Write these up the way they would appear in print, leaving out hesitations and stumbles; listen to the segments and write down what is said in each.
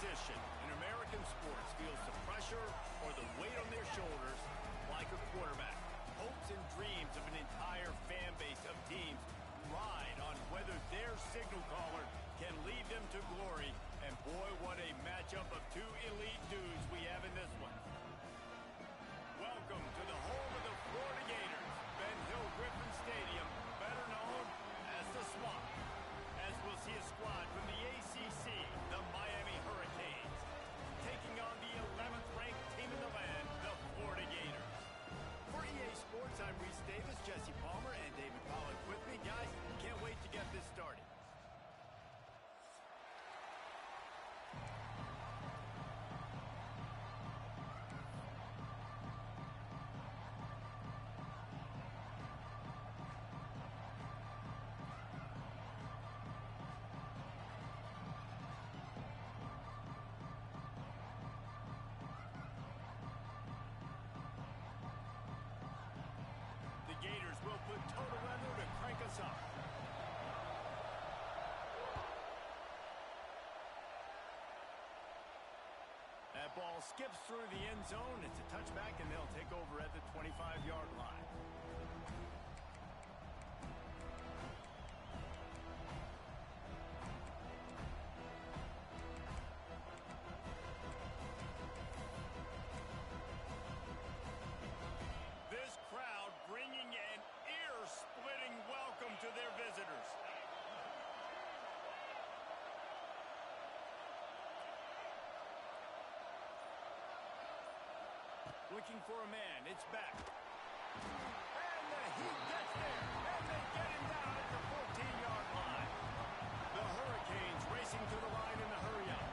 position in American sports feels the pressure or the weight on their shoulders like a quarterback. Hopes and dreams of an entire fan base of teams ride on whether their signal caller can lead them to glory. And boy, what a matchup of two elite dudes we have in this one. Welcome to the home of the Florida Gators, Ben Hill Griffin Stadium, better known as the Swamp. As we'll see a squad from the ACC, the Miami Hurricanes, taking on the 11th ranked team in the land, the Florida Gators. For EA Sports, I'm Reese Davis, Jesse Palmer, and David Pollack with me. Guys, can't wait to get this started. Gators will put total weather to crank us up. That ball skips through the end zone. It's a touchback, and they'll take over at the 25-yard line. This crowd bringing an ear-splitting welcome to their visitors. Looking for a man. It's back. And the heat gets there. And they get him down at the 14-yard line. The Hurricanes racing to the line in the hurry-up.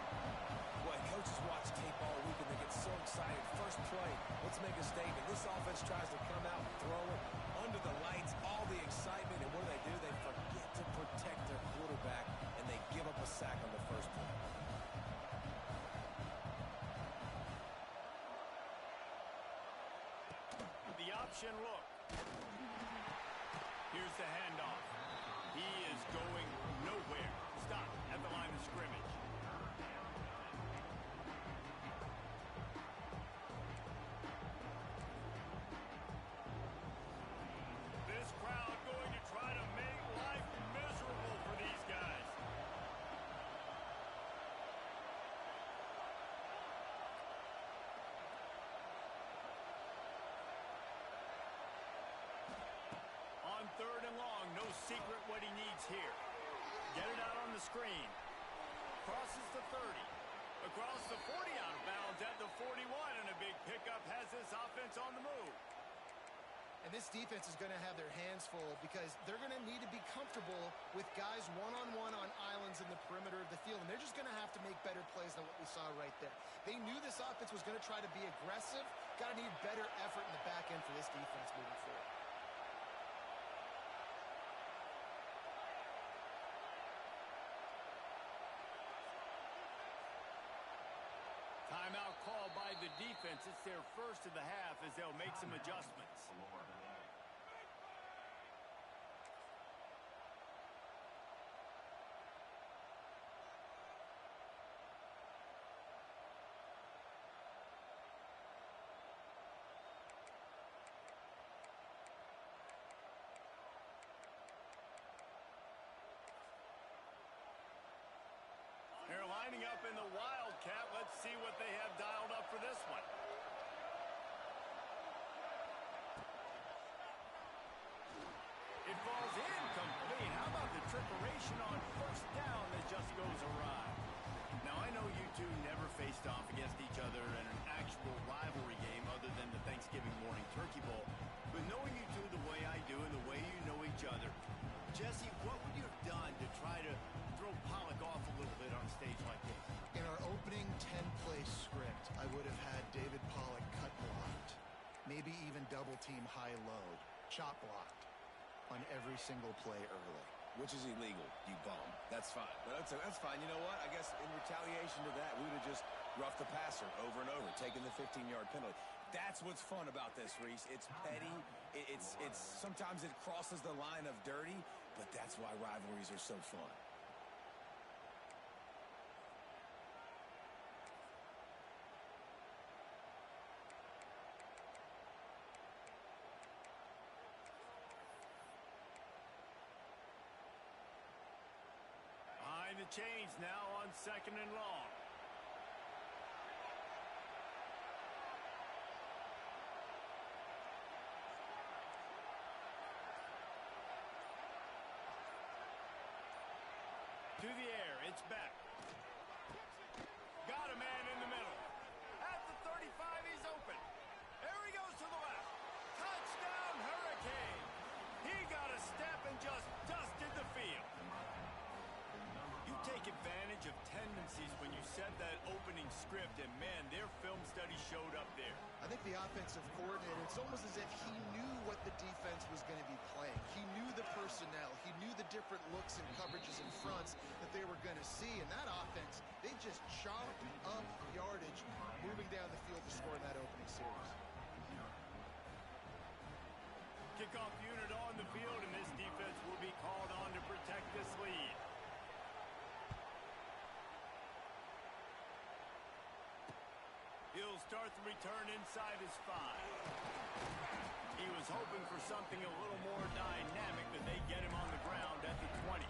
Boy, coaches watch tape all week and they get so excited. First play, let's make a statement. This offense tries to come out and throw it under the lights, all the excitement, and what do? They forget to protect their quarterback, and they give up a sack on the first play. The option look. Here's the handoff. He is going nowhere. Stop at the line of scrimmage. This crowd going to try to make life miserable for these guys. On third and long, no secret what he needs here. Get it out on the screen. Crosses the 30. Across the 40, out of bounds at the 41, and a big pickup has this offense on the move. And this defense is going to have their hands full because they're going to need to be comfortable with guys one-on-one on islands in the perimeter of the field. And they're just going to have to make better plays than what we saw right there. They knew this offense was going to try to be aggressive. Got to need better effort in the back end for this defense moving forward. Timeout called by the defense. It's their first of the half as they'll make some adjustments. They're lining up in the Wildcat. Let's see what they have dialed up for this one. It falls incomplete. How about the trickeration on first down that just goes awry? Now, I know you two never faced off against each other in an actual rivalry game other than the Thanksgiving morning turkey bowl. But knowing you two the way I do and the way you know each other, Jesse, what would you have done to try to throw Pollack off a little bit on a stage like this? In our opening 10-play script, I would have had David Pollack cut blocked, maybe even double-team high-load, chop blocked on every single play early. Which is illegal, you bum. That's fine. But that's fine. You know what? I guess in retaliation to that, we would have just roughed the passer over and over, taking the 15-yard penalty. That's what's fun about this, Reese. It's petty. It's sometimes it crosses the line of dirty, but that's why rivalries are so fun. change now on 2nd and long. To the air, it's back. Got a man in the middle. At the 35, he's open. There he goes to the left. Touchdown, Hurricane. He got a step and just dusted the field. You take advantage of tendencies when you set that opening script, and man, their film study showed up there. I think the offensive coordinator, it's almost as if he knew what the defense was going to be playing. He knew the personnel. He knew the different looks and coverages and fronts that they were going to see. And that offense, they just chopped up yardage moving down the field to score in that opening series. Kickoff unit on the field, and this defense will be called on to protect this lead. He'll start the return inside his 5. He was hoping for something a little more dynamic, but they get him on the ground at the 20.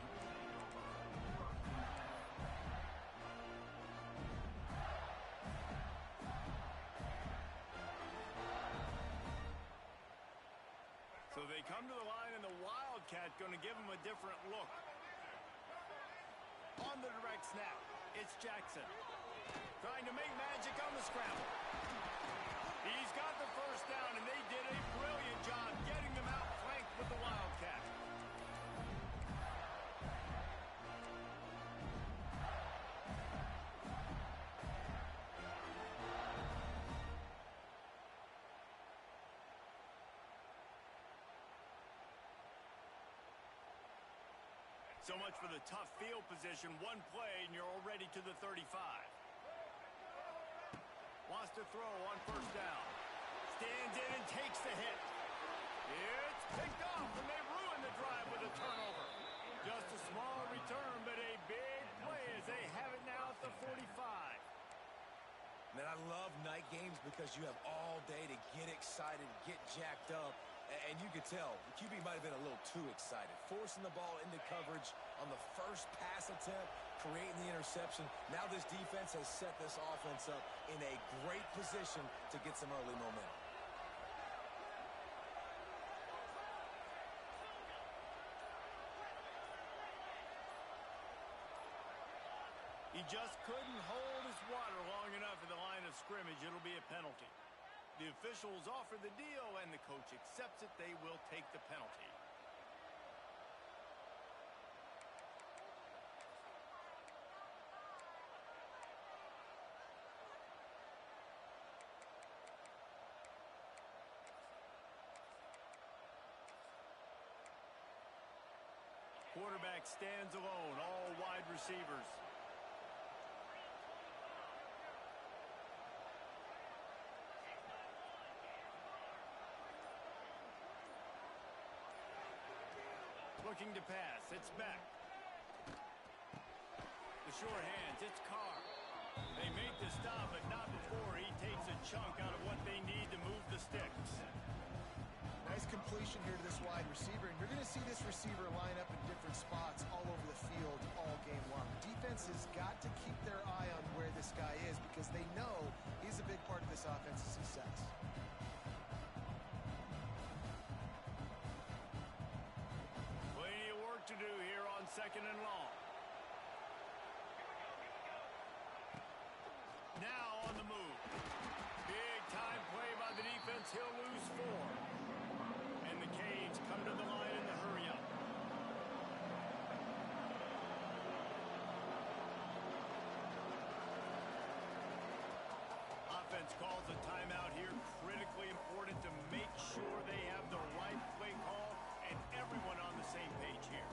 So they come to the line, and the Wildcat going to give him a different look. On the direct snap, it's Jackson. Trying to make magic on the scramble. He's got the first down, and they did a brilliant job getting them out flanked with the Wildcat. So much for the tough field position. One play, and you're already to the 35. Wants to throw on first down. Stands in and takes the hit. It's picked off, and they ruin the drive with a turnover. Just a small return, but a big play as they have it now at the 45. Man, I love night games because you have all day to get excited, get jacked up. And you could tell, the QB might have been a little too excited. Forcing the ball into coverage on the first pass attempt, creating the interception. Now this defense has set this offense up in a great position to get some early momentum. He just couldn't hold his water long enough in the line of scrimmage. It'll be a penalty. The officials offer the deal, and the coach accepts it. They will take the penalty. Quarterback stands alone, all wide receivers. Looking to pass, it's back. The short hands, it's Carr. They make the stop, but not before he takes a chunk out of what they need to move the sticks. Nice completion here to this wide receiver, and you're going to see this receiver line up in different spots all over the field all game long. Defense has got to keep their eye on where this guy is because they know he's a big part of this offense's success. To do here on 2nd and long. Now on the move. Big time play by the defense. He'll lose 4. And the Canes come to the line in the hurry up. Offense calls a timeout here. Critically important to make sure they have the right play call and everyone on the same page here.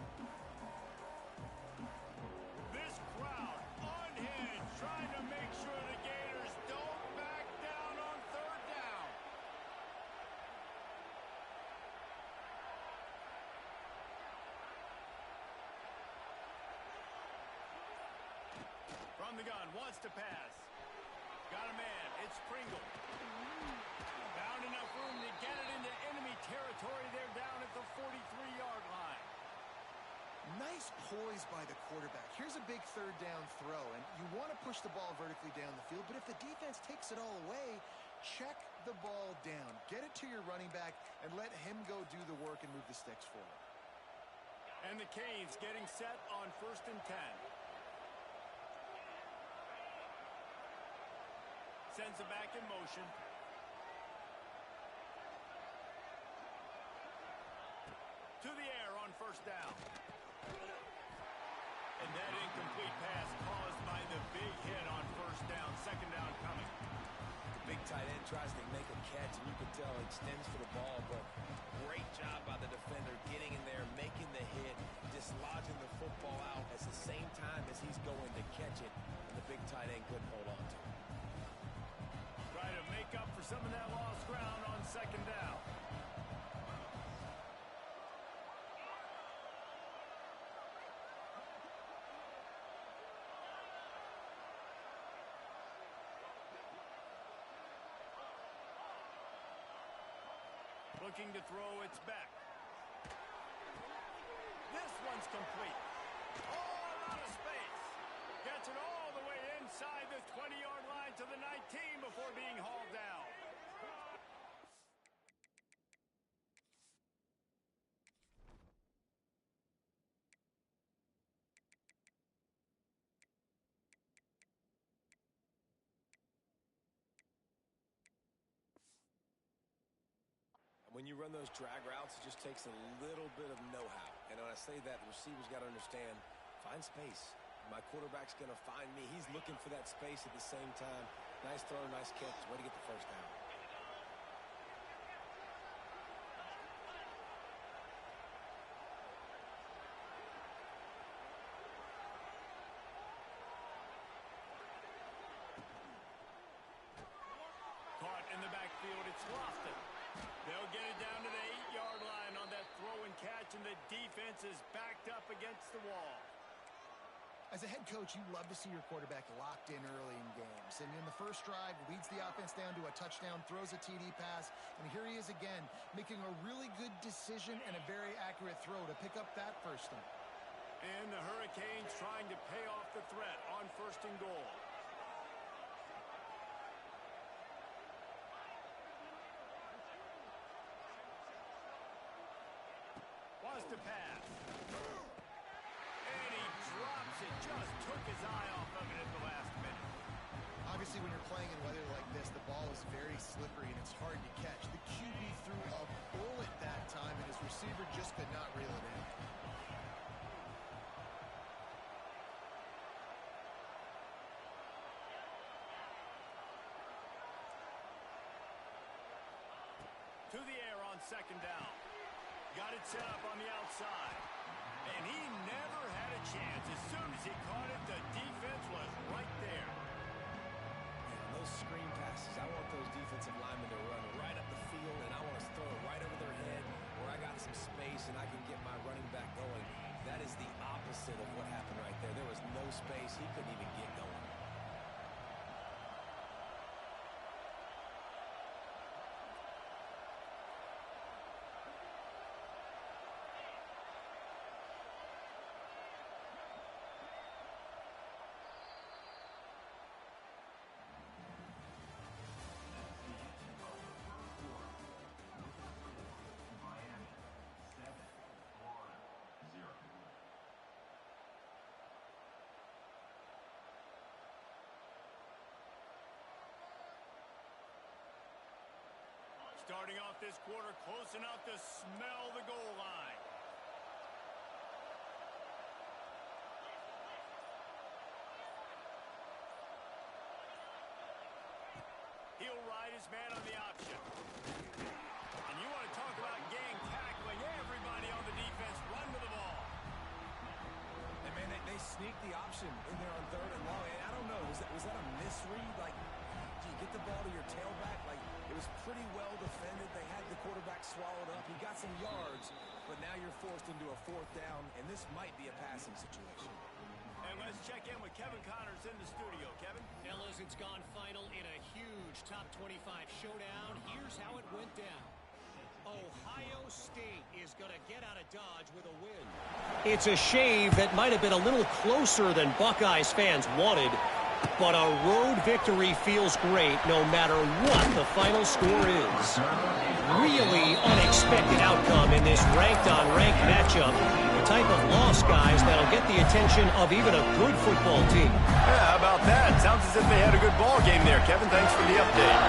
This crowd unhinged, trying to make sure the Gators don't back down on 3rd down. From the gun, wants to pass. Got a man, it's Pringle. Found enough room to get it into enemy territory. They're down at the 43-yard line. Nice poise by the quarterback. Here's a big third down throw, and you want to push the ball vertically down the field, but if the defense takes it all away, check the ball down. Get it to your running back and let him go do the work and move the sticks forward. And the Canes getting set on 1st and 10. Sends it back in motion. To the air on 1st down. And that incomplete pass caused by the big hit on 1st down. 2nd down coming. The big tight end tries to make a catch, and you can tell he extends for the ball, but great job by the defender getting in there, making the hit, dislodging the football out at the same time as he's going to catch it, and the big tight end couldn't hold on to it. Try to make up for some of that lost ground on 2nd down. Looking to throw, it's back. This one's complete. All out of space. Gets it all the way inside the 20-yard line to the 19 before being hauled down. When you run those drag routes, it just takes a little bit of know-how. And when I say that, the receiver's got to understand, find space. My quarterback's going to find me. He's looking for that space at the same time. Nice throw, nice catch. Way to get the 1st down. Caught in the backfield, it's Lofton. They'll get it down to the 8-yard line on that throw and catch, and the defense is backed up against the wall. As a head coach, you love to see your quarterback locked in early in games. And in the first drive, leads the offense down to a touchdown, throws a TD pass, and here he is again, making a really good decision and a very accurate throw to pick up that 1st down. And the Hurricanes trying to pay off the threat on 1st and goal. To pass. And he drops it. Just took his eye off of it at the last minute. Obviously, when you're playing in weather like this, the ball is very slippery and it's hard to catch. The QB threw a bullet that time, and his receiver just could not reel it in. To the air on 2nd down. Got it set up on the outside. And he never had a chance. As soon as he caught it, the defense was right there. And those screen passes, I want those defensive linemen to run right up the field, and I want to throw it right over their head where I got some space and I can get my running back going. That is the opposite of what happened right there. There was no space. He couldn't even get going. Starting off this quarter close enough to smell the goal line. He'll ride his man on the option. And you want to talk about gang tackling. Everybody on the defense run to the ball. And man, they sneaked the option in there on 3rd and long. And I don't know, was that a misread? Like, do you get the ball to your tailback? Like, it was pretty well defended. They had the quarterback swallowed up. He got some yards, but now you're forced into a 4th down, and this might be a passing situation. And let's check in with Kevin Connors in the studio. Kevin? Fellas, it's gone final in a huge top 25 showdown. Here's how it went down. Ohio State is going to get out of Dodge with a win. It's a shave that might have been a little closer than Buckeyes fans wanted, but a road victory feels great no matter what the final score is. Really unexpected outcome in this ranked-on-ranked matchup. The type of loss, guys, that'll get the attention of even a good football team. Yeah, how about that? Sounds as if they had a good ball game there. Kevin, thanks for the update.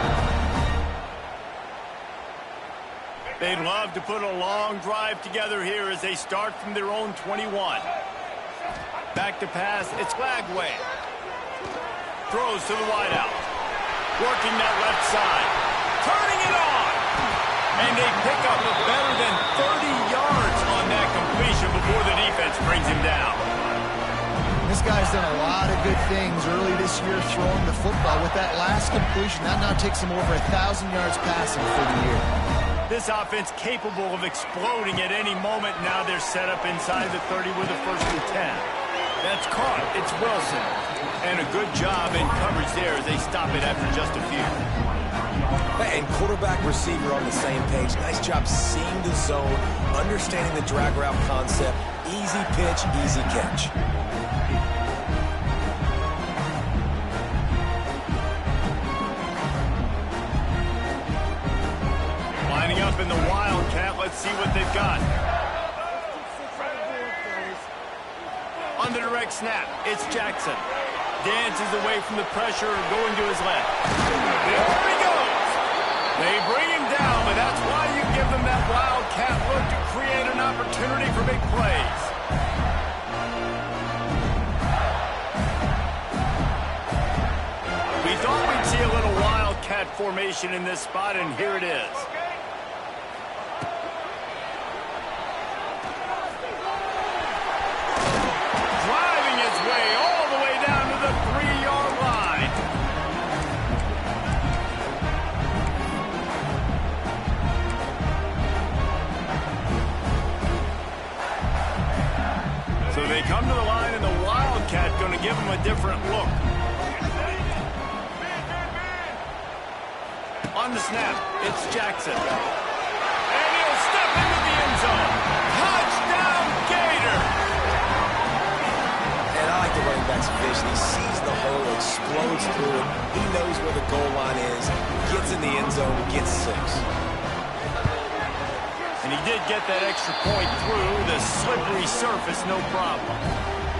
They'd love to put a long drive together here as they start from their own 21. Back to pass, it's Lagway. Throws to the wideout. Working that left side. Turning it on. And they pick up a better than 30 yards on that completion before the defense brings him down. This guy's done a lot of good things early this year throwing the football. With that last completion, that now takes him over 1,000 yards passing for the year. This offense capable of exploding at any moment. Now they're set up inside the 30 with a 1st and 10. That's caught. It's Wilson. And a good job in coverage there as they stop it after just a few. And quarterback receiver on the same page. Nice job seeing the zone, understanding the drag route concept. Easy pitch, easy catch. Lining up in the Wildcat. Let's see what they've got. On the direct snap, it's Jackson. Dances away from the pressure, going to his left. There he goes. They bring him down, but that's why you give them that Wildcat look to create an opportunity for big plays. We thought we'd see a little Wildcat formation in this spot, and here it is. They come to the line, and the Wildcat going to give them a different look. On the snap, it's Jackson. And he'll step into the end zone. Touchdown, Gator! And I like the running back's vision. He sees the hole, explodes through it. He knows where the goal line is, gets in the end zone, gets 6. And he did get that extra point through the slippery surface, no problem.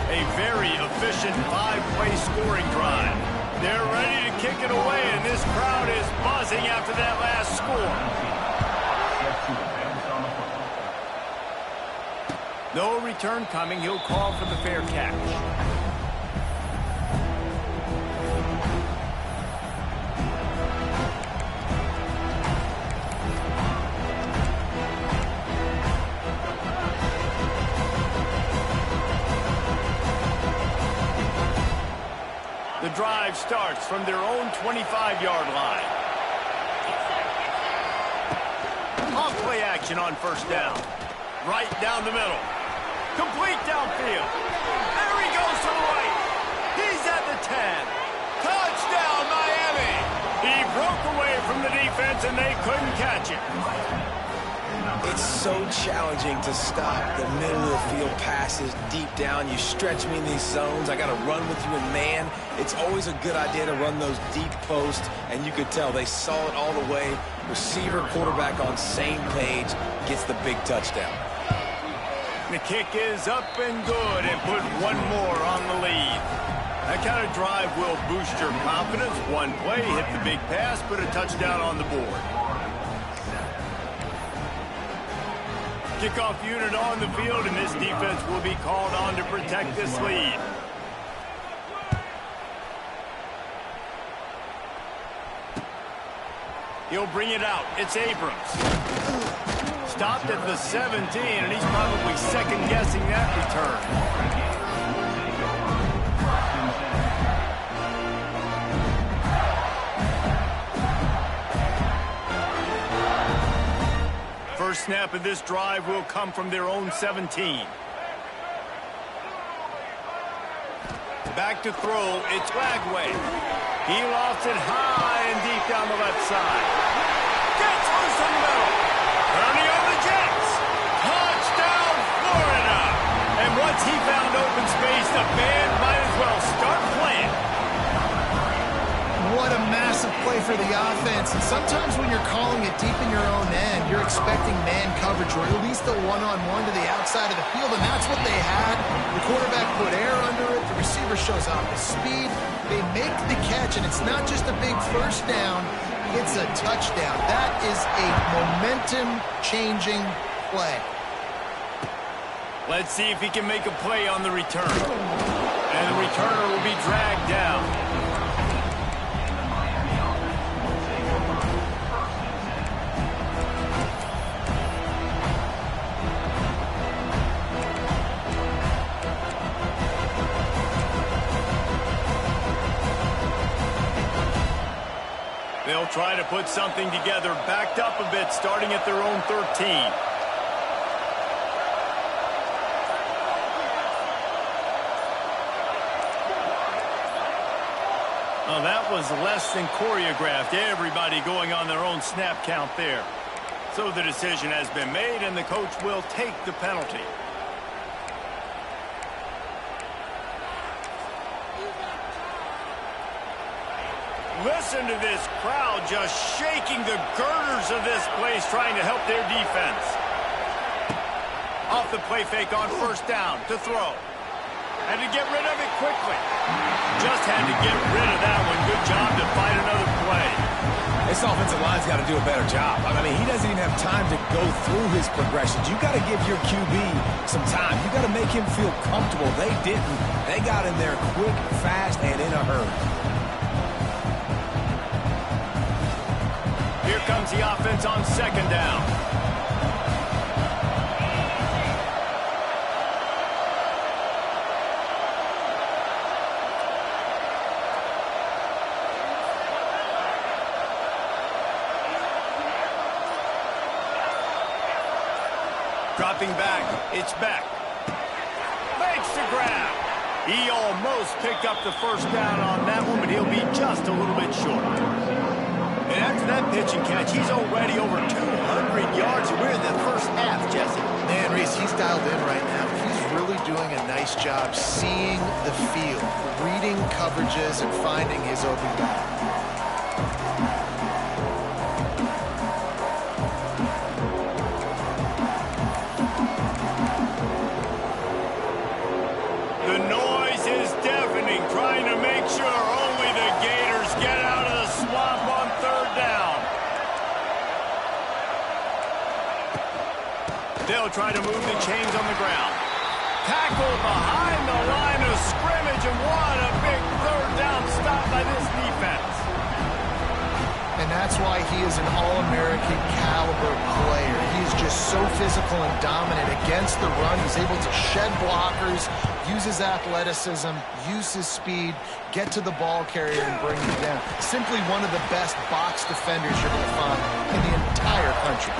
A very efficient 5-play scoring drive. They're ready to kick it away, and this crowd is buzzing after that last score. No return coming. He'll call for the fair catch. The drive starts from their own 25-yard line. Off play action on 1st down. Right down the middle. Complete downfield. There he goes to the right. He's at the 10. Touchdown, Miami. He broke away from the defense, and they couldn't catch it. It's so challenging to stop the middle of the field passes deep down. You stretch me in these zones. I got to run with you in man. It's always a good idea to run those deep posts, and you could tell they saw it all the way. Receiver, quarterback on same page, gets the big touchdown. The kick is up and good, and put one more on the lead. That kind of drive will boost your confidence. One play, hit the big pass, put a touchdown on the board. Kickoff unit on the field, and this defense will be called on to protect this lead. He'll bring it out. It's Abrams. Stopped at the 17, and he's probably second-guessing that return. First snap of this drive will come from their own 17. Back to throw, it's Lagway. He lofts it high and deep down the left side. Gets loose in the middle. Once he found open space, the band might as well start playing. What a massive play for the offense. And sometimes when you're calling it deep in your own end, you're expecting man coverage or at least a one-on-one to the outside of the field, and that's what they had. The quarterback put air under it. The receiver shows off his speed. They make the catch, and it's not just a big first down. It's a touchdown. That is a momentum-changing play. Let's see if he can make a play on the return. And the returner will be dragged down. They'll try to put something together, backed up a bit, starting at their own 13. Oh, that was less than choreographed. Everybody going on their own snap count there. So the decision has been made, and the coach will take the penalty. Listen to this crowd just shaking the girders of this place, trying to help their defense. Off the play fake on first down to throw. Had to get rid of it quickly. Just had to get rid of that one. Good job to find another play. This offensive line's got to do a better job. I mean, he doesn't even have time to go through his progressions. You got to give your QB some time. You got to make him feel comfortable. They didn't. They got in there quick, fast, and in a hurry. Here comes the offense on second down. Dropping back, it's back. Makes the grab. He almost picked up the first down on that one, but he'll be just a little bit short. And after that pitch and catch, he's already over 200 yards. We're in the first half, Jesse. Man, Reese, he's dialed in right now. He's really doing a nice job seeing the field, reading coverages, and finding his open guy. The noise is deafening, trying to make sure only the Gators get out of the swamp on third down. They'll try to move the chains on the ground. Tackle behind the line of scrimmage, and what a big third down stop by this defense. And that's why he is an All-American caliber player. He's just so physical and dominant against the run. He's able to shed blockers, use his athleticism, use his speed, get to the ball carrier and bring him down. Simply one of the best box defenders you're going to find in the entire country.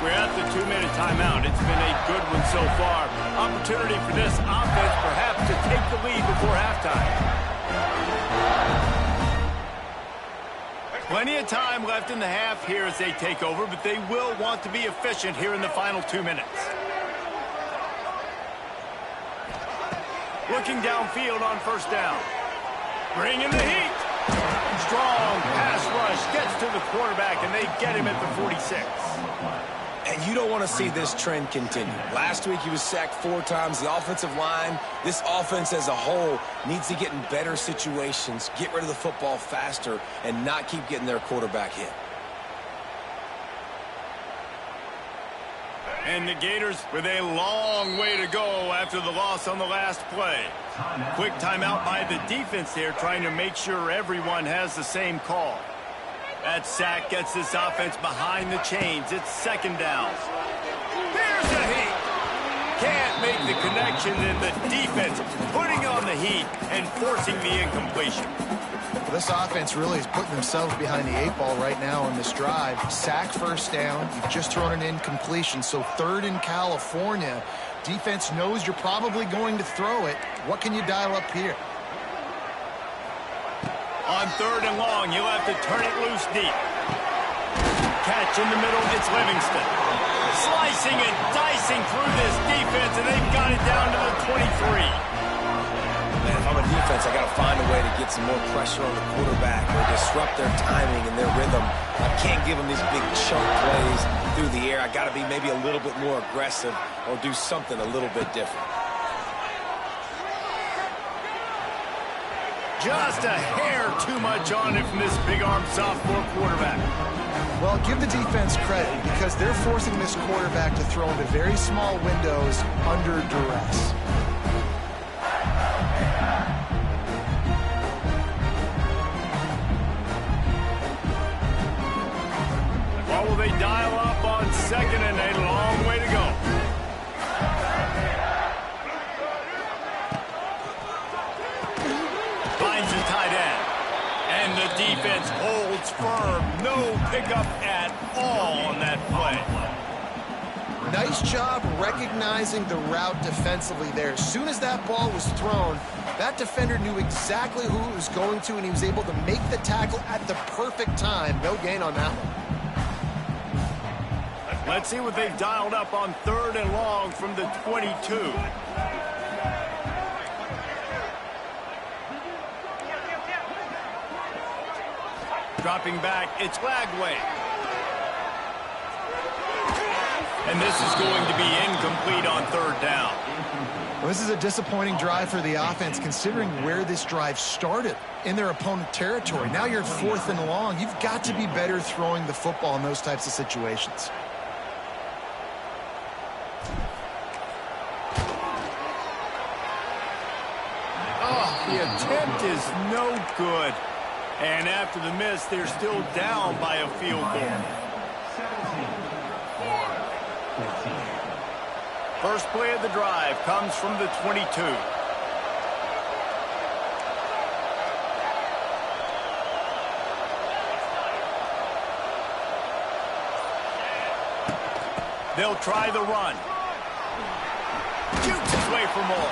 We're at the 2-minute timeout. It's been a good one so far. Opportunity for this offense perhaps to take the lead before halftime. Plenty of time left in the half here as they take over, but they will want to be efficient here in the final 2 minutes. Looking downfield on first down. Bringing the heat. Strong pass rush gets to the quarterback, and they get him at the 46. And you don't want to see this trend continue. Last week he was sacked 4 times. The offensive line, this offense as a whole, needs to get in better situations, get rid of the football faster, and not keep getting their quarterback hit. And the Gators with a long way to go after the loss on the last play. Quick timeout by the defense there, trying to make sure everyone has the same call. That sack gets this offense behind the chains. It's second down. Here's the heat. Can't make the connection, and the defense putting on the heat and forcing the incompletion. Well, this offense really is putting themselves behind the 8 ball right now on this drive. Sack first down. You've just thrown an incompletion. So third in California. Defense knows you're probably going to throw it. What can you dial up here? On third and long, you'll have to turn it loose deep. Catch in the middle, it's Livingston. Slicing and dicing through this defense, and they've got it down to the 23. Man, if I'm a defense, I got to find a way to get some more pressure on the quarterback or disrupt their timing and their rhythm. I can't give them these big chunk plays through the air. I got to be maybe a little bit more aggressive or do something a little bit different. Just a hair too much on it from this big-arm sophomore quarterback. Well, give the defense credit because they're forcing this quarterback to throw into very small windows under duress. What will they dial up on second and a long way to go? Finds the tight end. And the defense holds firm. No pickup at all on that play. Nice job recognizing the route defensively there. As soon as that ball was thrown, that defender knew exactly who it was going to, and he was able to make the tackle at the perfect time. No gain on that one. Let's see what they've dialed up on third and long from the 22. Dropping back, it's Lagway. And this is going to be incomplete on third down. Well, this is a disappointing drive for the offense considering where this drive started in their opponent territory. Now you're fourth and long. You've got to be better throwing the football in those types of situations. The attempt is no good. And after the miss, they're still down by a field goal. First play of the drive comes from the 22. They'll try the run. Shoots his way for more.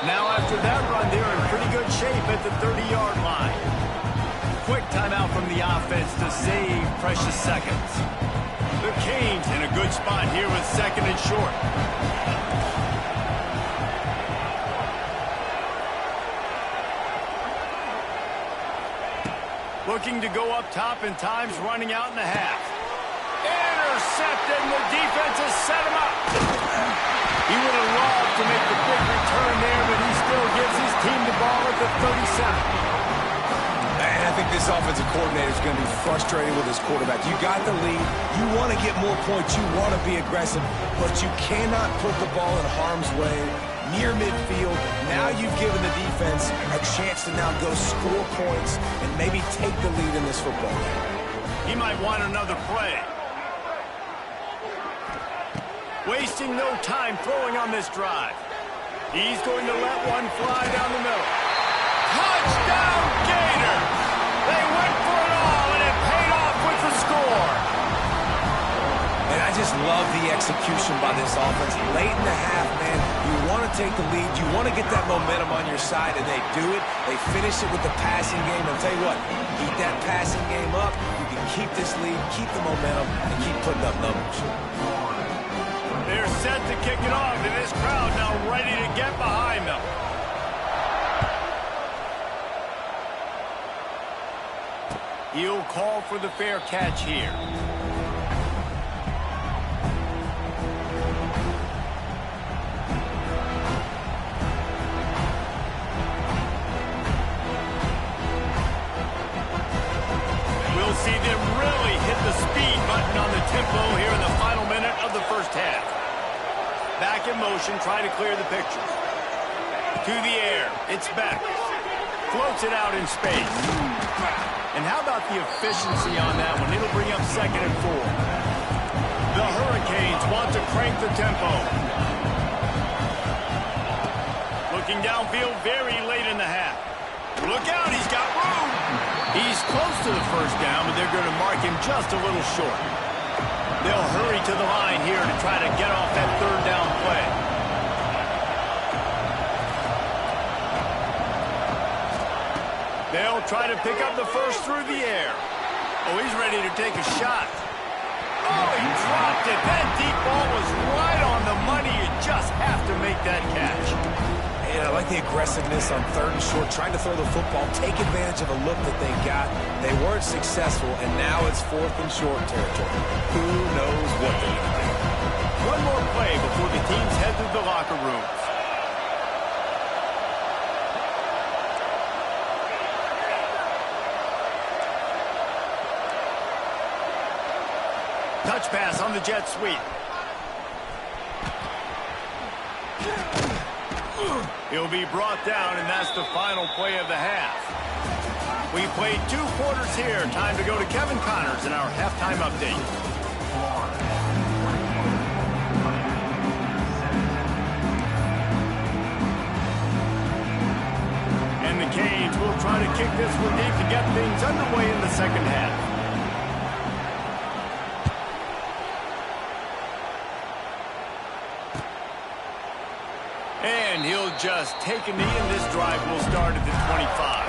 Now after that run, they're in pretty good shape at the 30-yard line. Quick timeout from the offense to save precious seconds. The Canes in a good spot here with second and short. Looking to go up top, and time's running out in the half. Intercepted, and the defense has set him up. He would have loved to make the big return there, but he still gives his team the ball at the 37. And I think this offensive coordinator is going to be frustrated with his quarterback. You got the lead. You want to get more points. You want to be aggressive, but you cannot put the ball in harm's way near midfield. Now you've given the defense a chance to now go score points and maybe take the lead in this football game. He might want another play. Wasting no time throwing on this drive. He's going to let one fly down the middle. Touchdown, Gators! They went for it all, and it paid off with the score. And I just love the execution by this offense. Late in the half, man, you want to take the lead. You want to get that momentum on your side, and they do it. They finish it with the passing game. I'll tell you what, keep that passing game up. You can keep this lead, keep the momentum, and keep putting up numbers. They're set to kick it off, and this crowd now ready to get behind them. He'll call for the fair catch here. We'll see them really hit the speed button on the tempo here in the final minute of the first half. Back in motion, trying to clear the picture. To the air, it's Beck. Floats it out in space. And how about the efficiency on that one? It'll bring up second and 4. The Hurricanes want to crank the tempo. Looking downfield very late in the half. Look out, he's got room. He's close to the first down, but they're going to mark him just a little short. They'll hurry to the line here to try to get off that third down play. They'll try to pick up the first through the air. Oh, he's ready to take a shot. Oh, he dropped it. That deep ball was right on the money. You just have to make that catch. Yeah, I like the aggressiveness on 3rd and short, trying to throw the football, take advantage of a look that they got. They weren't successful, and now it's 4th and short territory. Who knows what they're going to do? One more play before the teams head to the locker rooms. Touch pass on the jet sweep. He'll be brought down, and that's the final play of the half. We played 2 quarters here. Time to go to Kevin Connors in our halftime update. And the Canes will try to kick this one deep to get things underway in the second half. And he'll just take a knee, and this drive will start at the 25.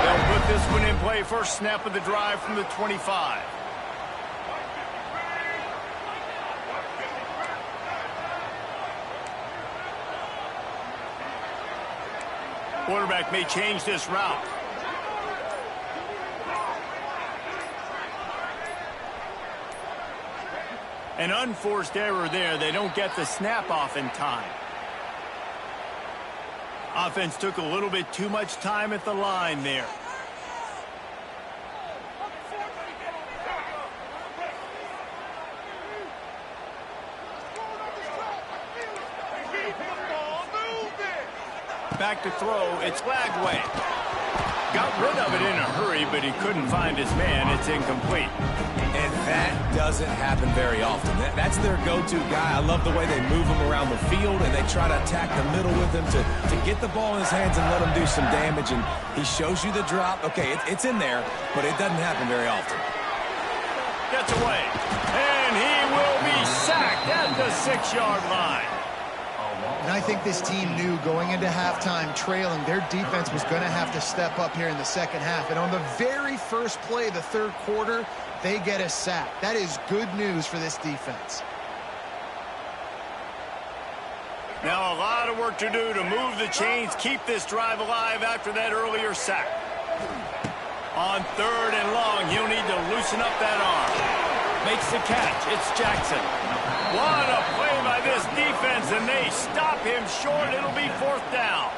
They'll put this one in play. First snap of the drive from the 25. Quarterback may change this route. An unforced error there. They don't get the snap off in time. Offense took a little bit too much time at the line there. Back to throw. It's Lagway. Got rid of it in a hurry, but he couldn't find his man. It's incomplete. And that doesn't happen very often. That's their go-to guy. I love the way they move him around the field, and they try to attack the middle with him to get the ball in his hands and let him do some damage. And he shows you the drop. Okay, it's in there, but it doesn't happen very often. Gets away. And he will be sacked at the 6-yard line. And I think this team knew going into halftime trailing, their defense was going to have to step up here in the second half. And on the very first play of the 3rd quarter, they get a sack. That is good news for this defense. Now a lot of work to do to move the chains, keep this drive alive after that earlier sack. On 3rd and long, he'll need to loosen up that arm. Makes the catch. It's Jackson. What a play by this defense, and they stop him short. It'll be 4th down.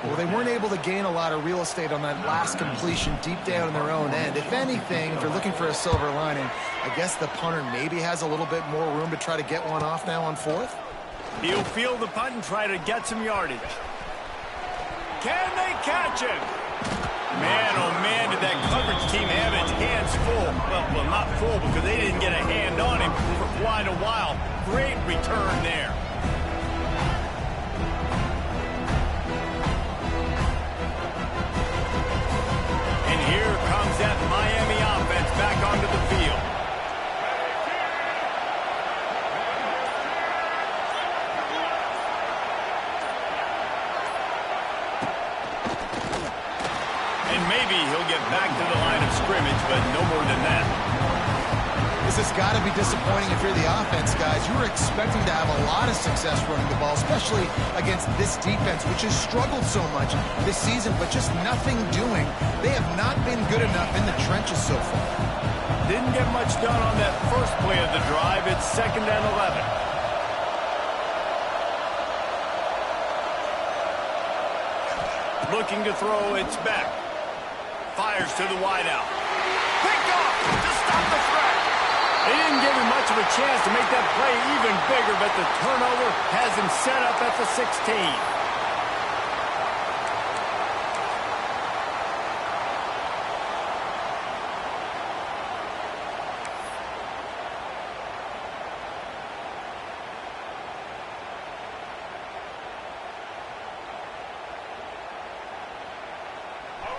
Well, they weren't able to gain a lot of real estate on that last completion deep down in their own end. If anything, if you're looking for a silver lining, I guess the punter maybe has a little bit more room to try to get one off now on 4th. He'll field the punt and try to get some yardage. Can they catch him? Man, oh man, did that coverage team have its hands full. Well, not full because they didn't get a hand on him for quite a while. Great return there. And here comes that Miami offense back onto the field. Maybe he'll get back to the line of scrimmage, but no more than that. This has got to be disappointing if you're the offense, guys. You were expecting to have a lot of success running the ball, especially against this defense, which has struggled so much this season, but just nothing doing. They have not been good enough in the trenches so far. Didn't get much done on that first play of the drive. It's 2nd and 11. Looking to throw, it's back. Fires to the wideout. Picked off to stop the threat. They didn't give him much of a chance to make that play even bigger, but the turnover has him set up at the 16.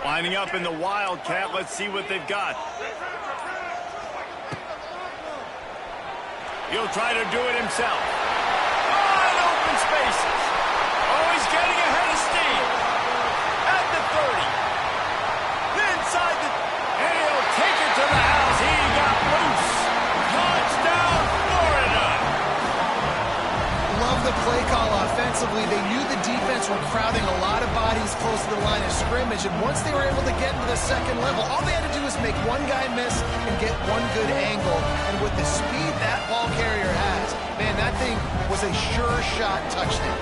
Lining up in the Wildcat. Let's see what they've got. He'll try to do it himself. Wide open spaces. Oh, he's offensively, they knew the defense were crowding a lot of bodies close to the line of scrimmage, and once they were able to get into the second level, all they had to do was make one guy miss and get one good angle. And with the speed that ball carrier has, man, that thing was a sure shot touchdown.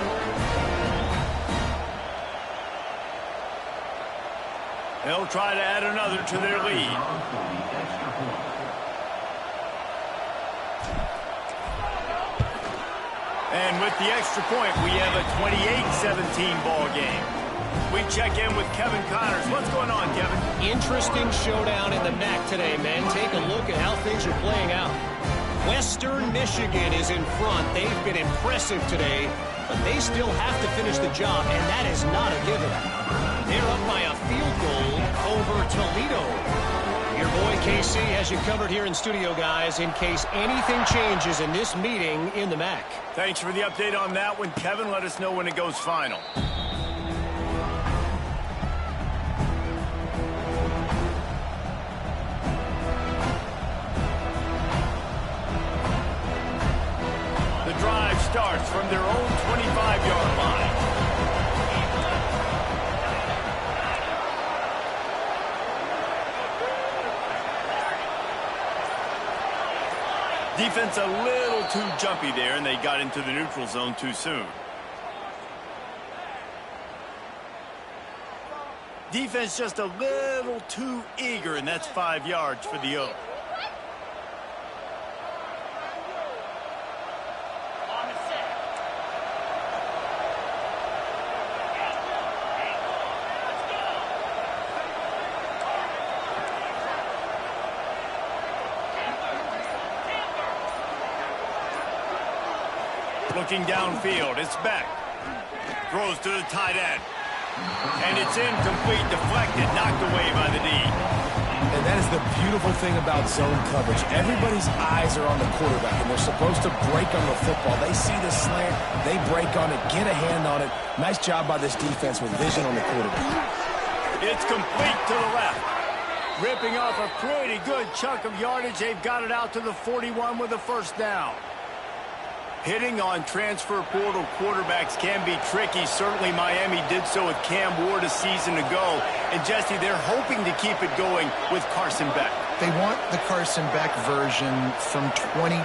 They'll try to add another to their lead. And with the extra point, we have a 28-17 ball game. We check in with Kevin Connors. What's going on, Kevin? Interesting showdown in the MAC today, men. Take a look at how things are playing out. Western Michigan is in front. They've been impressive today, but they still have to finish the job, and that is not a given. They're up by a field goal over Toledo. Your boy KC has you covered here in studio, guys, in case anything changes in this meeting in the MAC. Thanks for the update on that one, Kevin. Let us know when it goes final. The drive starts from their own 25-yard line. Defense a little too jumpy there, and they got into the neutral zone too soon. Defense just a little too eager, and that's 5 yards for the Oak. Looking downfield, it's Beck. Throws to the tight end. And it's incomplete, deflected, knocked away by the D. And that is the beautiful thing about zone coverage. Everybody's eyes are on the quarterback, and they're supposed to break on the football. They see the slant, they break on it, get a hand on it. Nice job by this defense with vision on the quarterback. It's complete to the left. Ripping off a pretty good chunk of yardage. They've got it out to the 41 with a first down. Hitting on transfer portal quarterbacks can be tricky. Certainly Miami did so with Cam Ward a season ago. And Jesse, they're hoping to keep it going with Carson Beck. They want the Carson Beck version from 2023.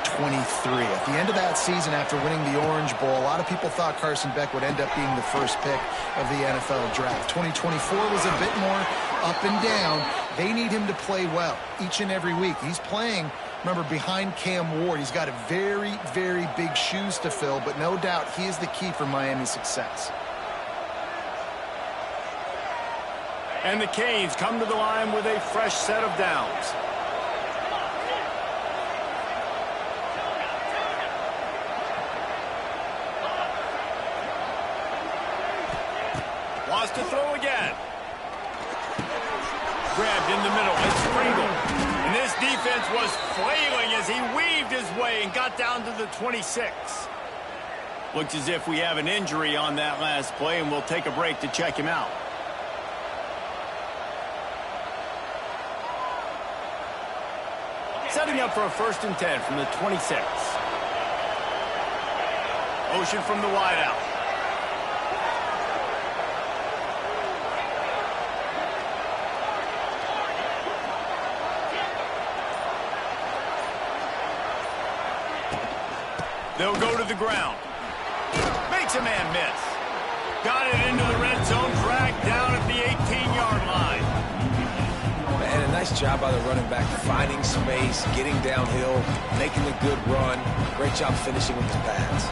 At the end of that season, after winning the Orange Bowl, a lot of people thought Carson Beck would end up being the first pick of the NFL draft. 2024 was a bit more up and down. They need him to play well each and every week. He's playing, remember, behind Cam Ward. He's got a very, very big shoes to fill, but no doubt he is the key for Miami's success. And the Canes come to the line with a fresh set of downs. Wants to throw again. Grabbed in the middle. It's Springle. And this defense was flailing as he weaved his way and got down to the 26. Looks as if we have an injury on that last play, and we'll take a break to check him out. Setting up for a 1st and 10 from the 26. Motion from the wideout. They'll go to the ground. Makes a man miss. Got it into the red zone, dragged down at the 18-yard line. And a nice job by the running back, finding space, getting downhill, making a good run. Great job finishing with his pads.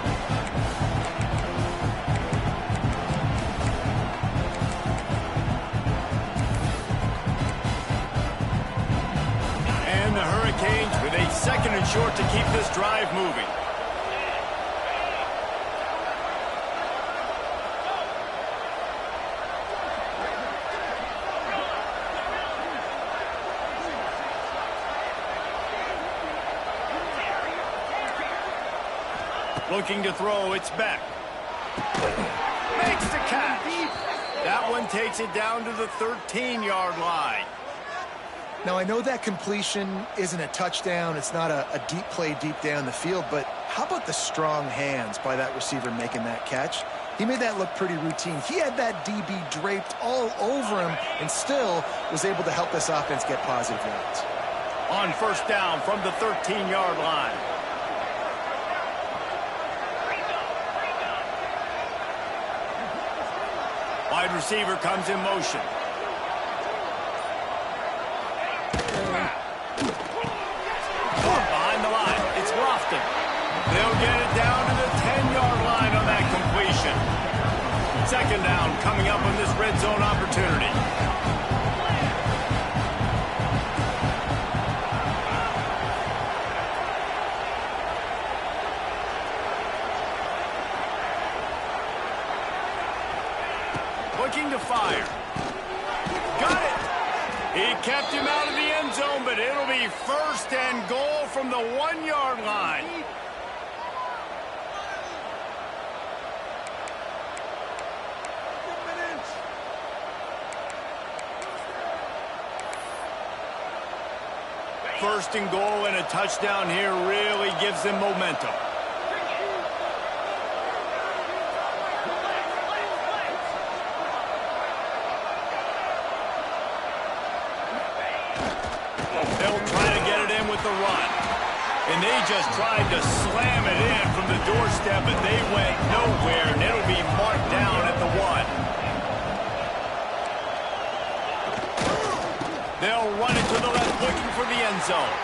And the Hurricanes with a 2nd and short to keep this drive moving. Looking to throw, it's Beck. Makes the catch. That one takes it down to the 13-yard line. Now, I know that completion isn't a touchdown. It's not a deep play deep down the field, but how about the strong hands by that receiver making that catch? He made that look pretty routine. He had that DB draped all over him and still was able to help this offense get positive yards. On first down from the 13-yard line. Wide receiver comes in motion. Behind the line, it's Lofton. They'll get it down to the 10-yard line on that completion. Second down coming up on this red zone opportunity. Looking to fire. Got it. He kept him out of the end zone, but it'll be first and goal from the 1-yard line. First and goal and a touchdown here really gives them momentum. They'll try to get it in with the run. And they just tried to slam it in from the doorstep, but they went nowhere, and it'll be marked down at the 1. They'll run it to the left, looking for the end zone.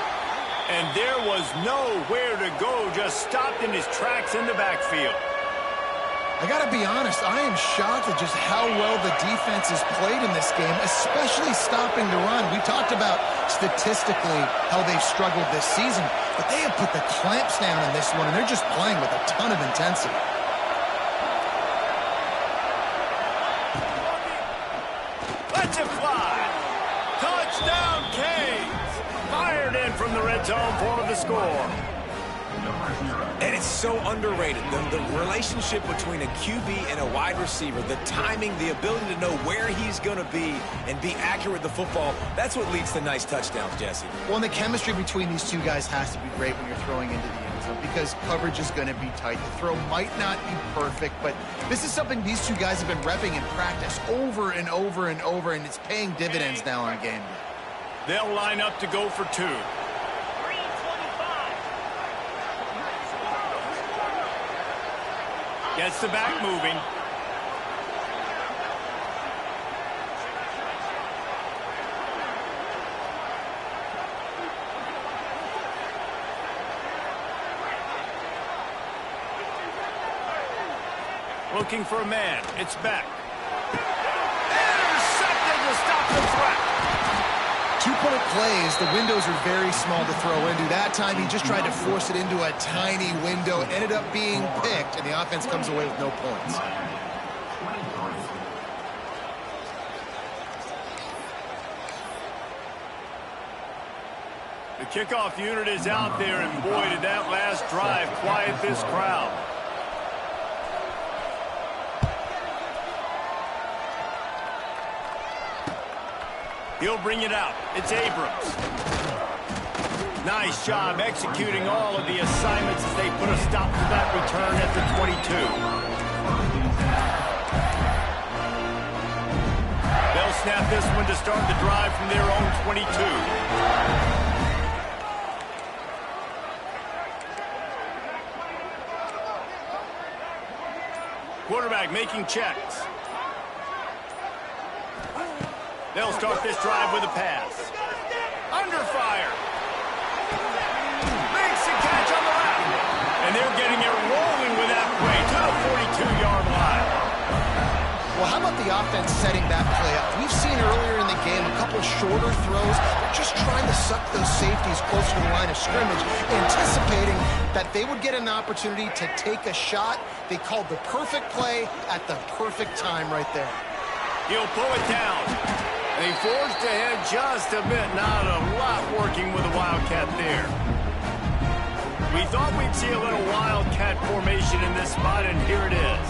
And there was nowhere to go, just stopped in his tracks in the backfield. I got to be honest, I am shocked at just how well the defense has played in this game, especially stopping the run. We talked about statistically how they've struggled this season, but they have put the clamps down in this one, and they're just playing with a ton of intensity. Let's it fly. Touchdown, Canes. Fired in from the red zone for the score. And it's so underrated. The relationship between a QB and a wide receiver, the timing, the ability to know where he's going to be and be accurate with the football, that's what leads to nice touchdowns, Jesse. Well, and the chemistry between these two guys has to be great when you're throwing into the end zone because coverage is going to be tight. The throw might not be perfect, but this is something these two guys have been repping in practice over and over and over, and it's paying dividends now on game day. They'll line up to go for 2. Gets the back moving. Looking for a man. It's back. Intercepted to stop the threat. 2-point plays, the windows are very small to throw into. That time, he just tried to force it into a tiny window, ended up being picked, and the offense comes away with no points. The kickoff unit is out there, and boy, did that last drive quiet this crowd. He'll bring it out. It's Abrams. Nice job executing all of the assignments as they put a stop to that return at the 22. They'll snap this one to start the drive from their own 22. Quarterback making checks. They'll start this drive with a pass. Under fire. Makes the catch on the left. And they're getting it rolling with that play to the 42-yard line. Well, how about the offense setting that play up? We've seen earlier in the game a couple shorter throws. They're just trying to suck those safeties closer to the line of scrimmage, anticipating that they would get an opportunity to take a shot. They called the perfect play at the perfect time right there. He'll pull it down. They forced ahead just a bit. Not a lot working with the Wildcat there. We thought we'd see a little Wildcat formation in this spot, and here it is.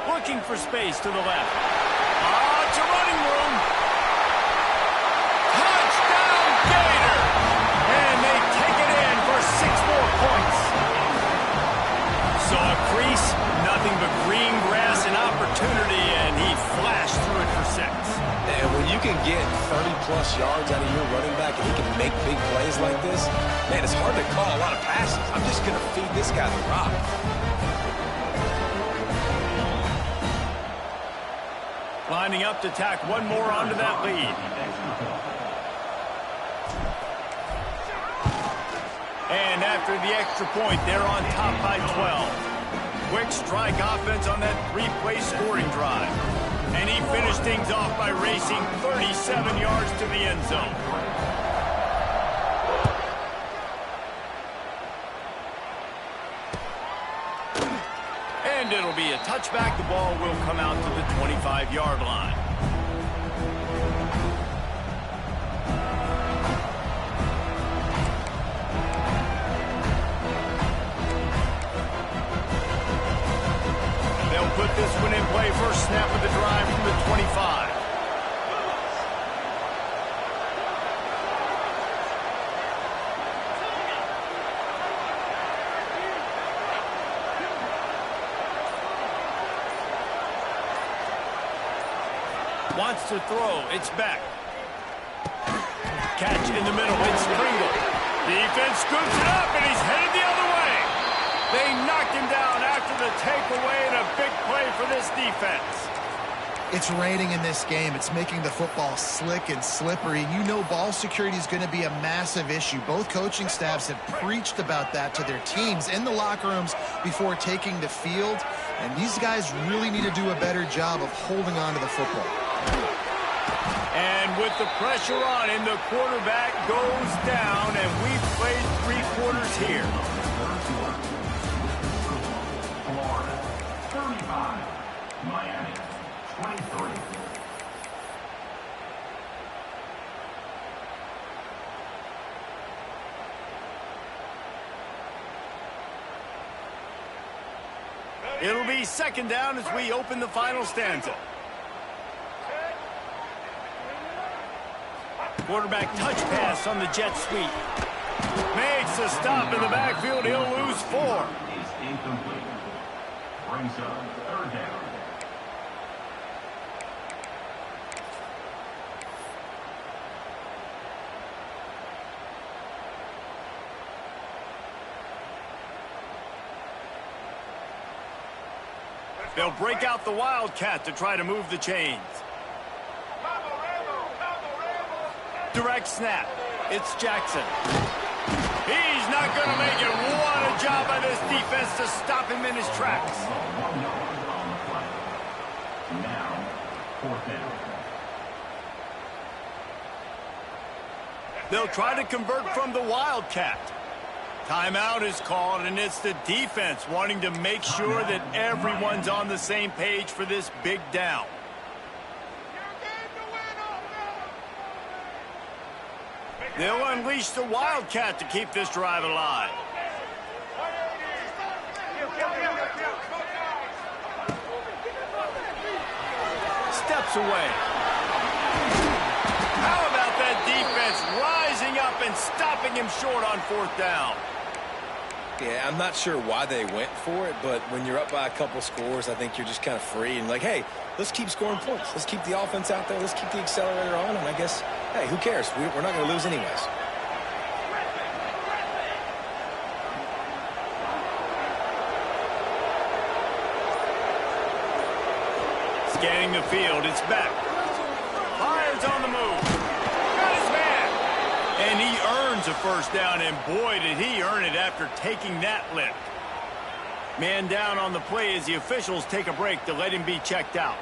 Looking for space to the left. It's a running room. Touchdown, Gator! And they take it in for 6 more points. can get 30-plus yards out of your running back and he can make big plays like this, man, it's hard to call a lot of passes. I'm just going to feed this guy the rock. Lining up to tack one more onto that lead. And after the extra point, they're on top by 12. Quick strike offense on that three-play scoring drive. And he finished things off by racing 37 yards to the end zone. And it'll be a touchback. The ball will come out to the 25-yard line. Put this one in play. First snap of the drive from the 25. Wants to throw. It's back. Catch in the middle. It's Pringle. Defense scoops it up, and he's headed the other way. They knocked him down after the takeaway, and a big play for this defense. It's raining in this game. It's making the football slick and slippery. You know ball security is going to be a massive issue. Both coaching staffs have preached about that to their teams in the locker rooms before taking the field. And these guys really need to do a better job of holding on to the football. And with the pressure on him, the quarterback goes down, and we've played 3 quarters here. Miami, 23. It'll be second down as we open the final stanza. Quarterback touch pass on the jet sweep. Makes a stop in the backfield. He'll lose 4. Is incomplete. Brings up third down. They'll break out the Wildcat to try to move the chains. Direct snap. It's Jackson. He's not going to make it. What a job by this defense to stop him in his tracks. Now, fourth down. They'll try to convert from the Wildcat. Timeout is called, and it's the defense wanting to make sure that everyone's on the same page for this big down. They'll unleash the Wildcat to keep this drive alive. Steps away. How about that defense rising up and stopping him short on 4th down? Yeah, I'm not sure why they went for it, but when you're up by a couple scores, I think you're just kind of free and like, hey, let's keep scoring points. Let's keep the offense out there. Let's keep the accelerator on, and I guess, hey, who cares? We're not going to lose anyways. Scanning the field, it's back. Fires on the move. Got his man. And he earns a first down, and boy, did he earn it after taking that lift. Man down on the play as the officials take a break to let him be checked out.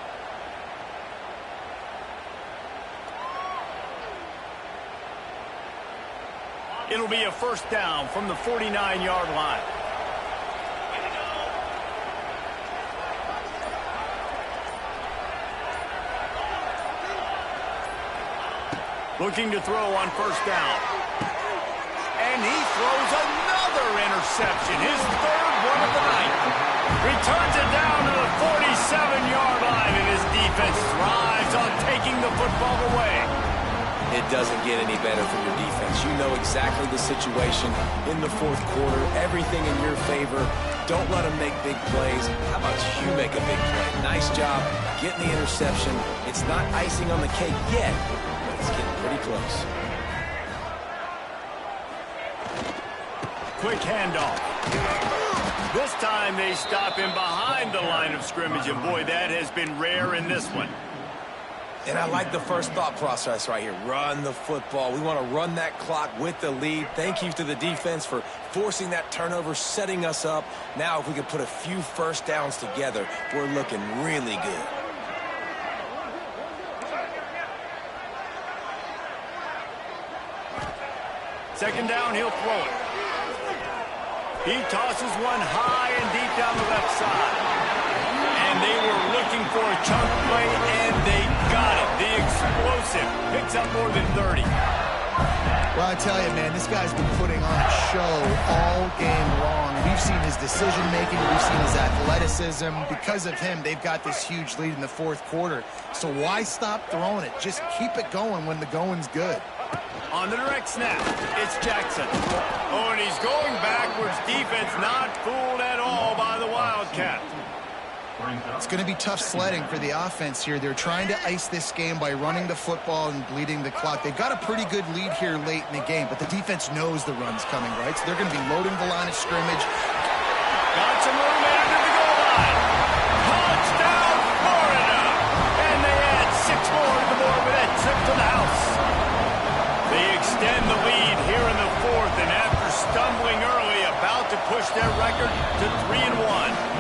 It'll be a first down from the 49-yard line. Looking to throw on first down. And he throws another interception, his 3rd one of the night. Returns it down to the 47-yard line, and his defense thrives on taking the football away. It doesn't get any better for your defense. You know exactly the situation in the 4th quarter, everything in your favor. Don't let them make big plays. How about you make a big play? Nice job getting the interception. It's not icing on the cake yet, but it's getting pretty close. Quick handoff. This time they stop him behind the line of scrimmage, and boy, that has been rare in this one. And I like the first thought process right here. Run the football. We want to run that clock with the lead. Thank you to the defense for forcing that turnover, setting us up. Now if we can put a few first downs together, we're looking really good. Second down, he'll throw it. He tosses one high and deep down the left side. And they were looking for a chunk play, and they got it. The explosive picks up more than 30. Well, I tell you, man, this guy's been putting on a show all game long. We've seen his decision-making. We've seen his athleticism. Because of him, they've got this huge lead in the fourth quarter. So why stop throwing it? Just keep it going when the going's good. On the direct snap, it's Jackson. Oh, and he's going backwards. Defense not fooled at all by the Wildcat. It's going to be tough sledding for the offense here. They're trying to ice this game by running the football and bleeding the clock. They've got a pretty good lead here late in the game, but the defense knows the run's coming, right? So they're going to be loading the line of scrimmage. Got some room after the goal line. Touchdown, Florida! And they add 6 more to the board with that trip to the house. They extend the lead here in the fourth, and after stumbling early, about to push their record to 3-1.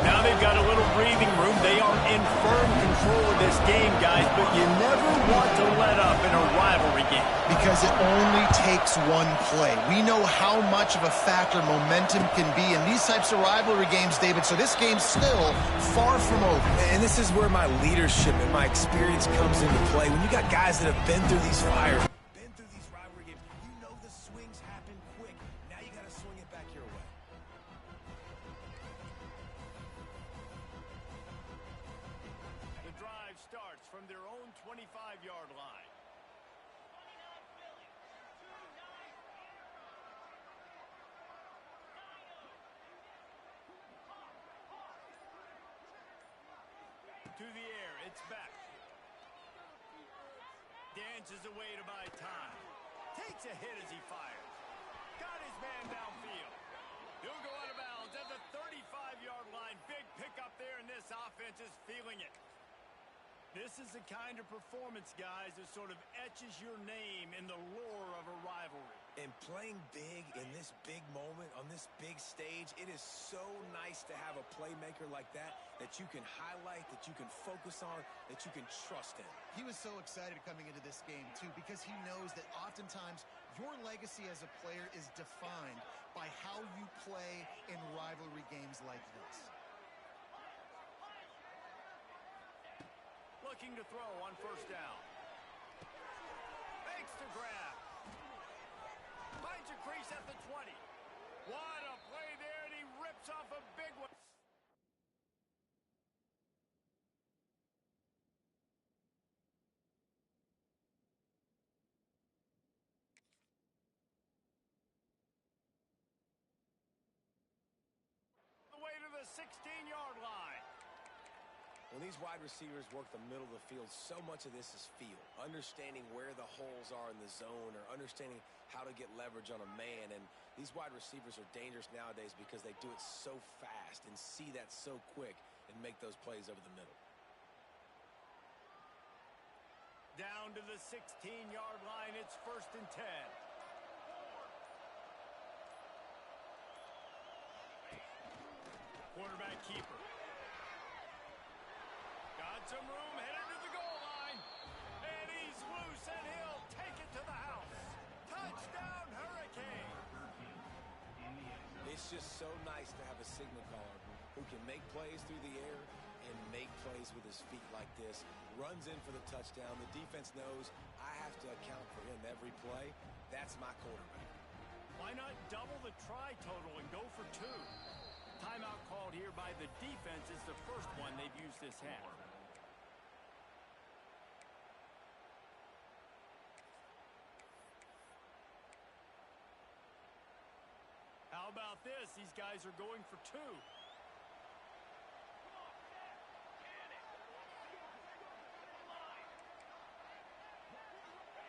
Now they've got a little breathing room. They are in firm control of this game, guys, but you never want to let up in a rivalry game. Because it only takes one play. We know how much of a factor momentum can be in these types of rivalry games, David, so this game's still far from over. And this is where my leadership and my experience comes into play. When you got guys that have been through these fires, been through these rivalry games, you know the swings happen quick. Now you got to swing it back your way. The drive starts from their own 25-yard line. To the air, it's back. Dances away to buy time. Takes a hit as he fires. Got his man downfield. He'll go out of bounds at the 35-yard line. Big pickup there, and this offense is feeling it. This is the kind of performance, guys, that sort of etches your name in the lore of a rivalry. And playing big in this big moment, on this big stage, it is so nice to have a playmaker like that you can highlight, that you can focus on, that you can trust in. He was so excited coming into this game, too, because he knows that oftentimes your legacy as a player is defined by how you play in rivalry games like this. Looking to throw on first down. Makes the grab. Finds a crease at the 20. What a play there, and he rips off a big one. The way to the 16-yard line. When these wide receivers work the middle of the field, so much of this is feel. Understanding where the holes are in the zone, or understanding how to get leverage on a man. And these wide receivers are dangerous nowadays because they do it so fast and see that so quick and make those plays over the middle. Down to the 16-yard line, it's 1st and 10. Quarterback keeper. Got some room, headed to the goal line. And he's loose, and he'll take it to the house. Touchdown, Hurricane. It's just so nice to have a signal caller who can make plays through the air and make plays with his feet like this. Runs in for the touchdown. The defense knows I have to account for him every play. That's my quarterback. Why not double the try total and go for 2? Timeout called here by the defense. It's the first one they've used this half. How about this? These guys are going for two.